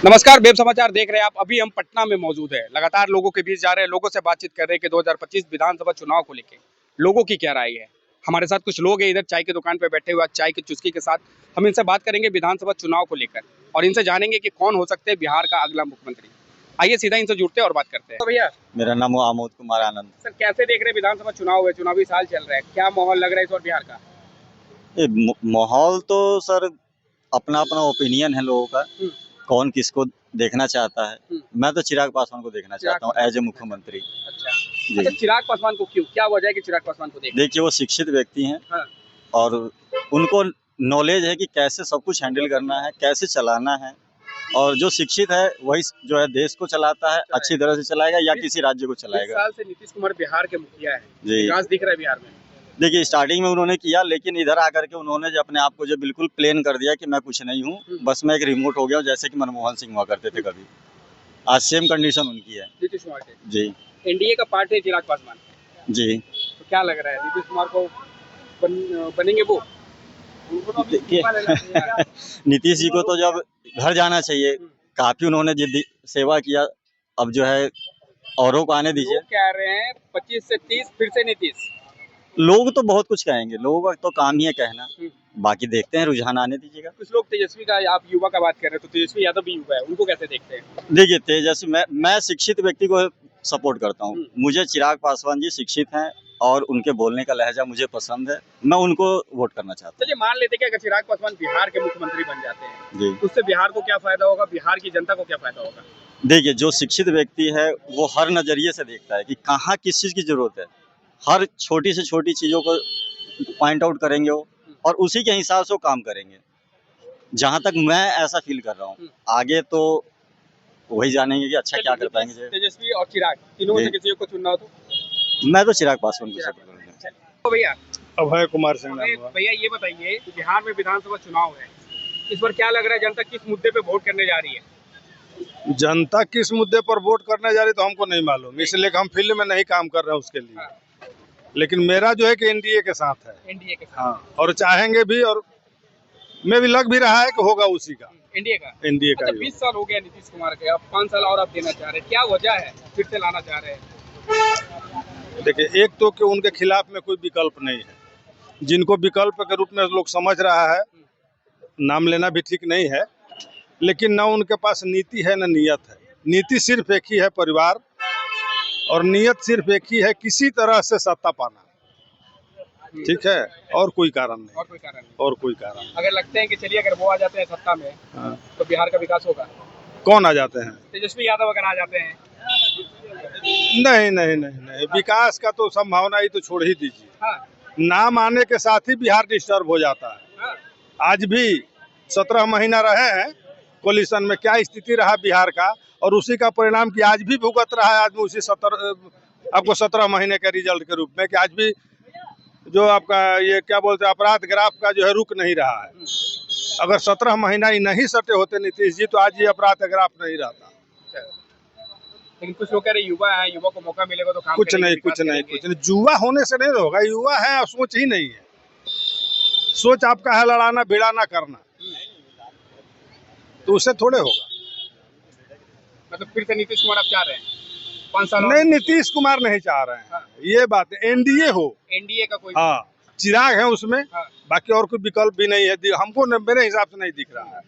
नमस्कार, वेब समाचार देख रहे हैं आप। अभी हम पटना में मौजूद है। लगातार लोगों के बीच जा रहे हैं, लोगों से बातचीत कर रहे हैं कि 2025 विधानसभा चुनाव को लेके लोगों की क्या राय है। हमारे साथ कुछ लोग हैं इधर चाय की दुकान पे बैठे हुए, चाय की चुस्की के साथ। हम इनसे बात करेंगे विधानसभा चुनाव को लेकर और इनसे जानेंगे कि कौन हो सकते हैं बिहार का अगला मुख्यमंत्री। आइए सीधा इनसे जुड़ते हैं और बात करते हैं। तो भैया, मेरा नाम आमोद कुमार आनंद। सर कैसे देख रहे हैं विधानसभा चुनाव है, चुनावी साल चल रहा है, क्या माहौल लग रहा है इस बार बिहार का? ये माहौल तो सर अपना अपना ओपिनियन है लोगों का, कौन किसको देखना चाहता है। मैं तो चिराग पासवान को देखना चाहता हूँ एज ए मुख्यमंत्री। अच्छा, चिराग पासवान को क्यों, क्या वजह है कि चिराग पासवान को देखिए वो शिक्षित व्यक्ति हैं। हाँ। और उनको नॉलेज है कि कैसे सब कुछ हैंडल करना है, कैसे चलाना है। और जो शिक्षित है वही जो है देश को चलाता है, अच्छी तरह से चलाएगा या किसी राज्य को चलाएगा। 20 साल से नीतीश कुमार बिहार के मुखिया है, जी। विकास दिख रहा है बिहार में? देखिए स्टार्टिंग में उन्होंने किया, लेकिन इधर आकर के उन्होंने जो अपने आप को जो बिल्कुल प्लेन कर दिया कि मैं कुछ नहीं हूँ, बस मैं एक रिमोट हो गया हूँ, जैसे कि मनमोहन सिंह हुआ करते थे कभी। आज सेम कंडीशन उनकी है। नीतीश कुमार के जी। एनडीए का पार्ट है चिराग पासवान, जी। तो क्या लग रहा है नीतीश कुमार को बनेंगे वो? देखिए नीतीश जी को तो जब घर जाना चाहिए, काफी उन्होंने जिद्दी सेवा किया। अब जो है औरों को आने दीजिए। लोग कह रहे हैं 25 से 30 फिर से नीतीश। लोग तो बहुत कुछ कहेंगे, लोगों का तो काम ही है कहना। बाकी देखते हैं, रुझान आने दीजिएगा। कुछ लोग तेजस्वी का, आप युवा का बात कर रहे हैं, तो तेजस्वी यादव भी युवा है, उनको कैसे देखते हैं? देखिए तेजस्वी, मैं शिक्षित व्यक्ति को सपोर्ट करता हूँ। मुझे चिराग पासवान जी शिक्षित हैं और उनके बोलने का लहजा मुझे पसंद है, मैं उनको वोट करना चाहता हूँ। चलिए मान लेते कि अगर चिराग पासवान बिहार के मुख्यमंत्री बन जाते हैं जी, उससे बिहार को क्या फायदा होगा, बिहार की जनता को क्या फायदा होगा? देखिए जो शिक्षित व्यक्ति है वो हर नजरिए से देखता है कि कहाँ किस चीज की जरूरत है। हर छोटी से छोटी चीजों को पॉइंट आउट करेंगे वो, और उसी के हिसाब से वो काम करेंगे। जहाँ तक मैं ऐसा फील कर रहा हूँ, आगे तो वही जानेंगे कि अच्छा क्या कर पाएंगे। तेजस्वी और चिराग तीनों में से किसी को चुनना हो तो? मैं तो चिराग पासवान को सपोर्ट करूंगा। तो भैया, अभय कुमार सिंह नाम हुआ। भैया ये बताइए कि बिहार में विधानसभा चुनाव है, इस बार क्या लग रहा है जनता किस मुद्दे पे वोट करने जा रही है? जनता किस मुद्दे पर वोट करने जा रही तो हमको नहीं मालूम, इसलिए हम फील्ड में नहीं काम कर रहे हैं उसके लिए। लेकिन मेरा जो है कि एनडीए के साथ है। एनडीए के साथ? हाँ, और चाहेंगे भी, और मैं भी लग भी रहा है कि होगा उसी का, एनडीए का। एनडीए का। 20 साल हो गया नीतीश कुमार के, अब 5 साल और आप देना चाह रहे हैं, क्या वजह है फिर से लाना चाह रहे हैं? देखिए, एक तो कि उनके खिलाफ में कोई विकल्प नहीं है, जिनको विकल्प के रूप में लोग समझ रहा है, नाम लेना भी ठीक नहीं है, लेकिन ना उनके पास नीति है न नियत है। नीति सिर्फ एक ही है, परिवार, और नियत सिर्फ एक ही है, किसी तरह से सत्ता पाना। ठीक है, और कोई कारण नहीं। और कोई कारण नहीं? और कोई कारण। अगर लगते हैं कि चलिए अगर वो आ जाते हैं सत्ता में, हाँ। तो बिहार का विकास होगा? कौन आ जाते हैं? तेजस्वी यादव अगर आ जाते हैं? नहीं नहीं नहीं नहीं, विकास का तो संभावना ही तो छोड़ ही दीजिए। हाँ। नाम आने के साथ ही बिहार डिस्टर्ब हो जाता है। हाँ। आज भी 17 महीना रहे हैं कोलिशन में, क्या स्थिति रहा बिहार का, और उसी का परिणाम कि आज भी भुगत रहा है आदमी उसी 17 महीने के रिजल्ट के रूप में, कि आज भी जो आपका ये क्या बोलते हैं अपराध ग्राफ का जो है रुक नहीं रहा है। अगर 17 महीना ही नहीं सटे होते नीतीश जी तो आज ये अपराध ग्राफ नहीं रहता। लेकिन कुछ लोग कह रहे युवा है, युवा को मौका मिलेगा तो काम कुछ नहीं, कुछ नहीं, कुछ नहीं। युवा होने से नहीं होगा, युवा है और सोच ही नहीं है। सोच आपका है लड़ाना भिड़ाना करना, तो उससे थोड़े होगा। मतलब फिर से नीतीश कुमार आप चाह रहे हैं 5 साल? नहीं, नीतीश कुमार नहीं चाह रहे हैं। हाँ। ये बात है, एनडीए हो, एनडीए का कोई। हाँ, चिराग है उसमें। हाँ। बाकी और कोई विकल्प भी नहीं है, हमको मेरे हिसाब से नहीं दिख रहा है।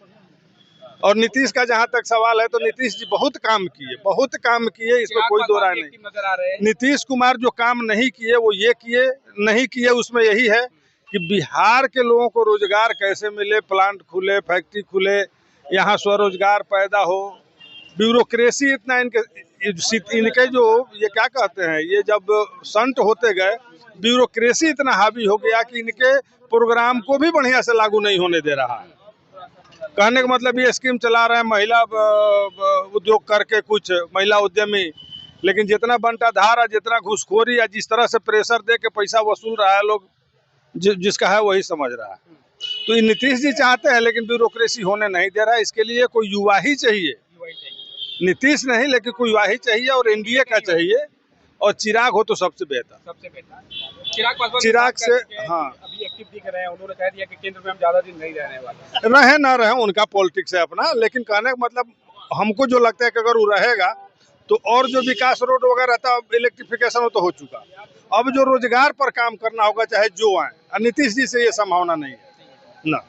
और नीतीश का जहाँ तक सवाल है तो नीतीश जी बहुत काम किए, बहुत काम किए, इसमें कोई दो राय नहीं। नजर आ रहे हैं नीतीश कुमार जो काम नहीं किए वो ये किए नहीं किए, उसमें यही है कि बिहार के लोगों को रोजगार कैसे मिले, प्लांट खुले, फैक्ट्री खुले, यहाँ स्वरोजगार पैदा हो। ब्यूरोक्रेसी इतना इनके जो ये क्या कहते हैं, ये जब संट होते गए ब्यूरोक्रेसी इतना हावी हो गया कि इनके प्रोग्राम को भी बढ़िया से लागू नहीं होने दे रहा है। कहने का मतलब ये स्कीम चला रहे हैं महिला उद्योग करके, कुछ महिला उद्यमी, लेकिन जितना बंटाधार है, जितना घूसखोरी है, जिस तरह से प्रेशर दे के पैसा वसूल रहा है लोग, जिसका है वही समझ रहा है। तो ये नीतीश जी चाहते हैं लेकिन ब्यूरोक्रेसी होने नहीं दे रहा है। इसके लिए कोई युवा ही चाहिए, नीतीश नहीं, लेकिन कोई युवा ही चाहिए, और एनडीए का चाहिए, और चिराग हो तो सबसे बेहतर। सबसे बेहतर चिराग से। हाँ, अभी एक्टिव दिख रहे हैं, उन्होंने कह दिया कि केंद्र में हम ज्यादा दिन नहीं रहने वाले। रहे ना रहे, उनका पॉलिटिक्स है अपना, लेकिन कहने का मतलब हमको जो लगता है कि अगर वो रहेगा तो और जो विकास रोड वगैरह रहता, इलेक्ट्रिफिकेशन हो तो हो चुका। अब जो रोजगार पर काम करना होगा चाहे जो आए, और नीतीश जी से ये संभावना नहीं है ना,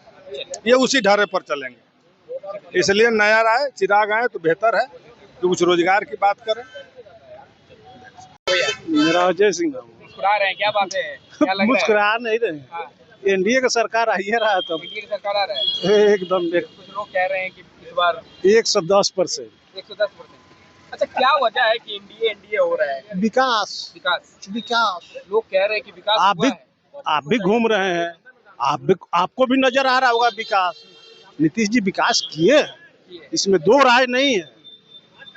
ये उसी ढारे पर चलेंगे। इसलिए नया आए, चिराग आए तो बेहतर है कि कुछ रोजगार की बात करें। मेरा अजय सिंह नाम है। मुस्कुरा रहे हैं, क्या बात है, क्या लग रहा है? मुस्कुरा नहीं रहे, हाँ, एनडीए का सरकार आइए रहा तब एनडीए की सरकार आ रहा है। एकदम कुछ लोग कह रहे हैं कि इस बार 110%। 110%। अच्छा, क्या वजह है कि एनडीए एनडीए हो रहा है? विकास विकास। विकास लोग कह रहे हैं कि विकास हुआ है। आप भी घूम रहे हैं, आपको भी नजर आ रहा होगा विकास। नीतीश जी विकास किए, इसमें दो राय नहीं है।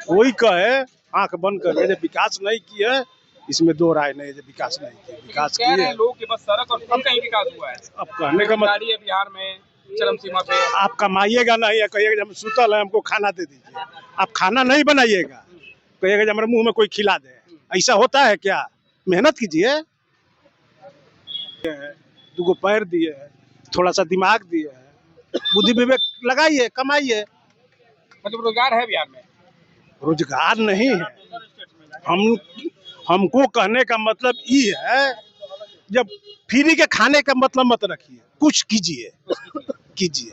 कोई कहे आंख बंद करके जब विकास नहीं किए, इसमें दो राय नहीं है जब विकास नहीं किए। विकास कह रहे किए। हैं लोग कि बस सड़क और पुल का ही विकास हुआ है। अब कहने का मतलब गाड़ी है बिहार में चरम सीमा पे। आप कमाइएगा नहीं, कहिएगा हम सुतल है हमको खाना दे दीजिए। आप खाना नहीं बनाइएगा, कहिएगा हमारे मुंह में कोई खिला दे। ऐसा होता है क्या? मेहनत कीजिए। दुगो पैर दिए है, थोड़ा सा दिमाग दिए है, बुद्धि विवेक लगाइए, कमाइए। मतलब रोजगार है बिहार में? रोजगार नहीं है। हमको कहने का मतलब ये है, जब फ्री के खाने का मतलब मत रखिए, कुछ कीजिए कीजिए।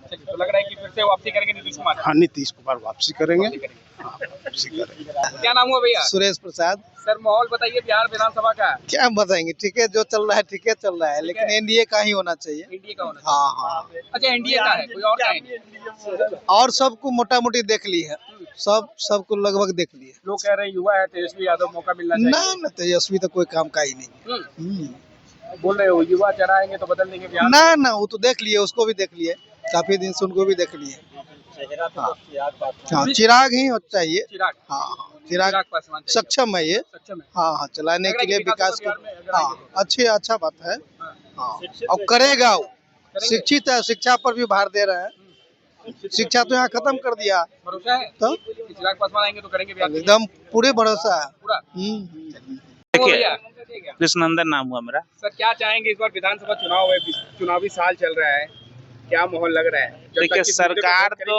तो लग रहा है कि फिर से वापसी करेंगे नीतीश कुमार? हाँ, नीतीश कुमार वापसी करेंगे। हाँ, वापसी करेंगे। क्या नाम हुआ भैया? सुरेश प्रसाद। सर, माहौल बताइए बिहार विधानसभा का। क्या बताएंगे, ठीक है, जो चल रहा है ठीक है चल रहा है, लेकिन एनडीए का ही होना चाहिए। एनडीए का होना हाँ चाहिए। अच्छा, एनडीए का है, कोई और का है? और सबको मोटा मोटी देख ली है, सबको लगभग देख ली है। लोग कह रहे हैं युवा है, तेजस्वी यादव, मौका मिलना ना चाहिए। ना तेजस्वी तो कोई काम का ही नहीं। बोल रहे हो युवा चढ़ाएंगे तो बदल देंगे बिहार। ना ना, वो तो देख लिए, उसको भी देख लिए, काफी दिन से उनको भी देख लिए। हाँ, चिराग ही चाहिए। चिराग। हाँ, चिराग पासवान चाहिए। सक्षम है ये। सक्षम है। हाँ, चलाने के लिए विकास को। हाँ, हाँ, अच्छा बात है। हाँ, और करेगा वो। शिक्षित है, शिक्षा पर भी भार दे रहे हैं। शिक्षा तो यहाँ खत्म कर दिया। भरोसा है तो चिराग पासवान आएंगे तो करेंगे बिहार। एकदम पूरे भरोसा है। पूरा। देखिए, कृष्णनंदन नाम हुआ मेरा। सर, क्या चाहेंगे, इस बार विधानसभा चुनाव है, चुनावी साल चल रहा है, क्या माहौल लग रहा है? देखिए, सरकार तो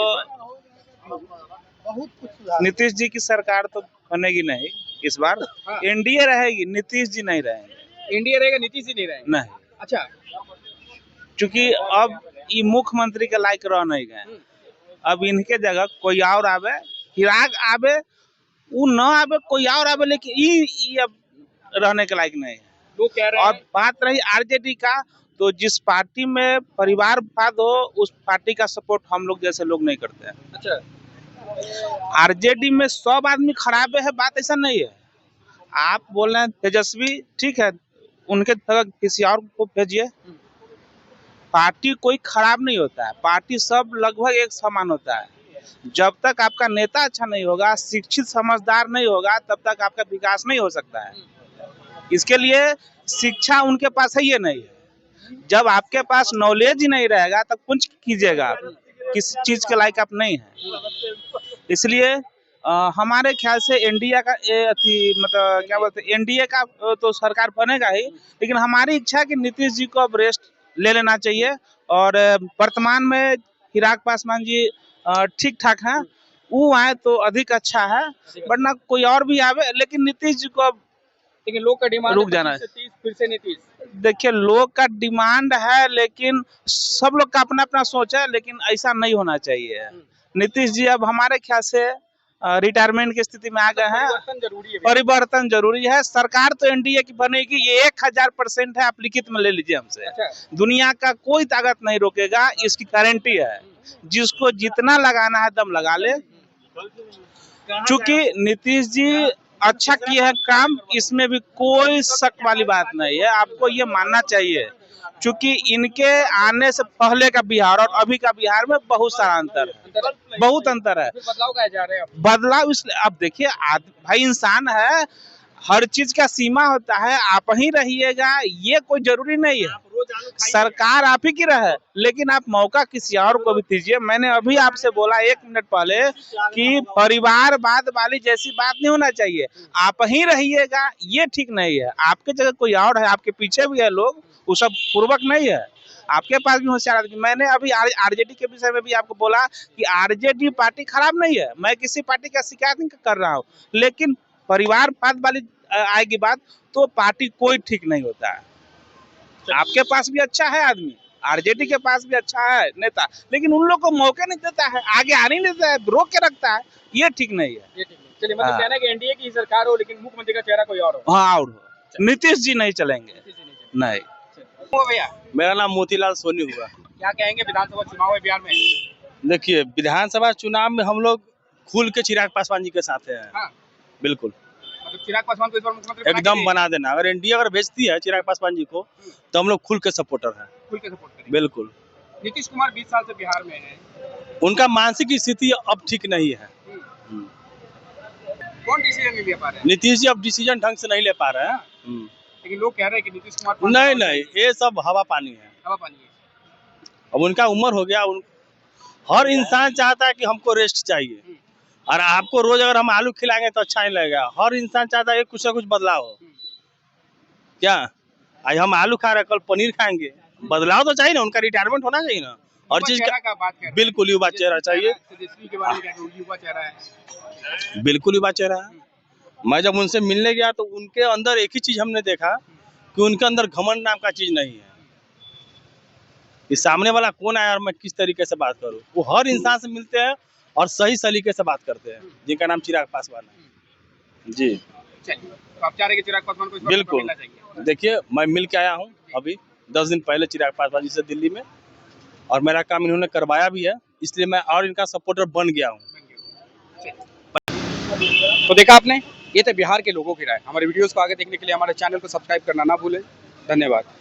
बहुत कुछ नीतीश जी की सरकार तो बनेगी नहीं इस बार। हाँ। एनडीए रहेगी, नीतीश जी नहीं रहेंगे। एनडीए रहेगा, नीतीश जी नहीं रहेंगे? नहीं, अच्छा। क्योंकि अब ये मुख्यमंत्री के लायक रह नहीं गए। अब इनके जगह कोई और आवे, चिराग आवे, वो न आवे, कोई और आवे, लेकिन ये अब रहने के लायक नहीं है। लोग कह रहे और हैं। बात रही आरजेडी का, तो जिस पार्टी में परिवारवाद हो उस पार्टी का सपोर्ट हम लोग जैसे लोग नहीं करते हैं। अच्छा। आरजेडी में सब आदमी खराब है, बात ऐसा नहीं है। आप बोल रहे हैं तेजस्वी, ठीक है, उनके जगह किसी और को भेजिए। पार्टी कोई खराब नहीं होता है, पार्टी सब लगभग एक समान होता है। जब तक आपका नेता अच्छा नहीं होगा, शिक्षित समझदार नहीं होगा, तब तक आपका विकास नहीं हो सकता है। इसके लिए शिक्षा उनके पास है, ये नहीं है। जब आपके पास नॉलेज ही नहीं रहेगा तब कुछ कीजिएगा आप, किस चीज के लायक आप नहीं है। इसलिए हमारे ख्याल से एनडीए का मतलब क्या बोलते हैं, एनडीए का तो सरकार बनेगा ही, लेकिन हमारी इच्छा है कि नीतीश जी को अब रेस्ट ले लेना चाहिए। और वर्तमान में चिराग पासवान जी ठीक ठाक हैं, वो आए तो अधिक अच्छा है, वरना कोई और भी आवे, लेकिन नीतीश जी को अब लेकिन लोग का डिमांड रुक जाना है। 25 से 30 फिर से नीतीश। देखिए, लोग का डिमांड है, लेकिन सब लोग का अपना अपना सोच है, लेकिन ऐसा नहीं होना चाहिए। नीतीश जी अब हमारे ख्याल से रिटायरमेंट की स्थिति में आ गए हैं। परिवर्तन जरूरी है। परिवर्तन जरूरी है। सरकार तो एनडीए की बनेगी, ये 1000% है। आप लिखित में ले लीजिए हमसे। अच्छा। दुनिया का कोई ताकत नहीं रोकेगा, इसकी गारंटी है। जिसको जितना लगाना है दम लगा ले। चूंकि नीतीश जी अच्छा किए हैं काम, इसमें भी कोई शक वाली बात नहीं है, आपको ये मानना चाहिए। चूंकि इनके आने से पहले का बिहार और अभी का बिहार में बहुत सारा अंतर है, बहुत अंतर है। फिर बदलाव का जा रहे हैं अब। बदलाव इसलिए, अब देखिए, भाई इंसान है, हर चीज का सीमा होता है। आप ही रहिएगा ये कोई जरूरी नहीं है। सरकार आप ही की रहे, लेकिन आप मौका किसी और को भी दीजिए। मैंने अभी आपसे बोला 1 मिनट पहले कि परिवारवाद वाली जैसी बात नहीं होना चाहिए। आप ही रहिएगा ये ठीक नहीं है। आपके जगह कोई और है, आपके पीछे भी है लोग, वो सब पूर्वक नहीं है। आपके पास भी होशियार आदमी। मैंने अभी आरजेडी के विषय में भी आपको बोला कि आरजेडी पार्टी खराब नहीं है, मैं किसी पार्टी का शिकायत नहीं कर रहा हूँ, लेकिन परिवारवाद वाली आएगी बात तो पार्टी कोई ठीक नहीं होता है। आपके पास भी अच्छा है आदमी, आरजेडी के पास भी अच्छा है नेता, लेकिन उन लोग को मौके नहीं देता है, आगे आने नहीं देता है, रोक के रखता है, ये ठीक नहीं है। ये ठीक नहीं। चलिए मतलब हाँ। कहना है कि एनडीए की सरकार हो लेकिन मुख्यमंत्री का चेहरा कोई और हो। हाँ, और नीतीश जी नहीं चलेंगे, नहीं। हो भैया, मेरा नाम मोतीलाल सोनी हुआ। क्या कहेंगे विधानसभा चुनाव है बिहार में? देखिए, विधानसभा चुनाव में हम लोग खुल के चिराग पासवान जी के साथ हैं। हाँ। बिल्कुल, मतलब चिराग पासवान को इस बार मुख्यमंत्री एकदम बना देना। अगर एनडीए अगर भेजती है चिराग पासवान जी को तो हम लोग खुल के सपोर्टर हैं। खुल के सपोर्ट करेंगे। बिल्कुल। नीतीश कुमार 20 साल से बिहार में है, उनका मानसिक स्थिति अब ठीक नहीं है। कौन डिसीजन नहीं ले पा रहे हैं? नीतीश जी अब डिसीजन ढंग से नहीं ले पा रहे हैं। लेकिन लोग कह रहे हैं कि नीतीश कुमार नहीं नहीं, ये सब हवा पानी है। हवा पानी है। अब उनका उम्र हो गया। हर इंसान चाहता है कि हमको रेस्ट चाहिए, और आपको रोज अगर हम आलू खिलाएंगे तो अच्छा नहीं लगेगा। हर इंसान चाहता है कि कुछ ना कुछ बदलाव हो। क्या आज हम आलू खा रहे हैं, कल पनीर खाएंगे, बदलाव तो चाहिए ना। उनका रिटायरमेंट होना चाहिए ना। हर चीज का बात कर रहे हैं। बिल्कुल युवा चेहरा चाहिए। तेजस्वी के बारे में क्या कहें? युवा चेहरा है। बिल्कुल युवा चेहरा है। मैं जब उनसे मिलने गया तो उनके अंदर एक ही चीज हमने देखा कि उनके अंदर घमंड नाम का चीज नहीं है कि सामने वाला कौन है और मैं किस तरीके से बात करूं। वो हर इंसान से मिलते हैं और सही सलीके से बात करते हैं, जिनका नाम चिराग पासवान है। जी चलिए, तो आप चाह रहे हैं कि चिराग पासवान को इस बार मौका बिल्कुल। मिलना चाहिए। देखिए, मैं मिल के आया हूँ अभी 10 दिन पहले चिराग पासवान जी से दिल्ली में, और मेरा काम इन्होंने करवाया भी है, इसलिए मैं और इनका सपोर्टर बन गया हूँ। तो देखा आपने, ये थे बिहार के लोगों की राय। हमारे वीडियोस को आगे देखने के लिए हमारे चैनल को सब्सक्राइब करना ना भूलें। धन्यवाद।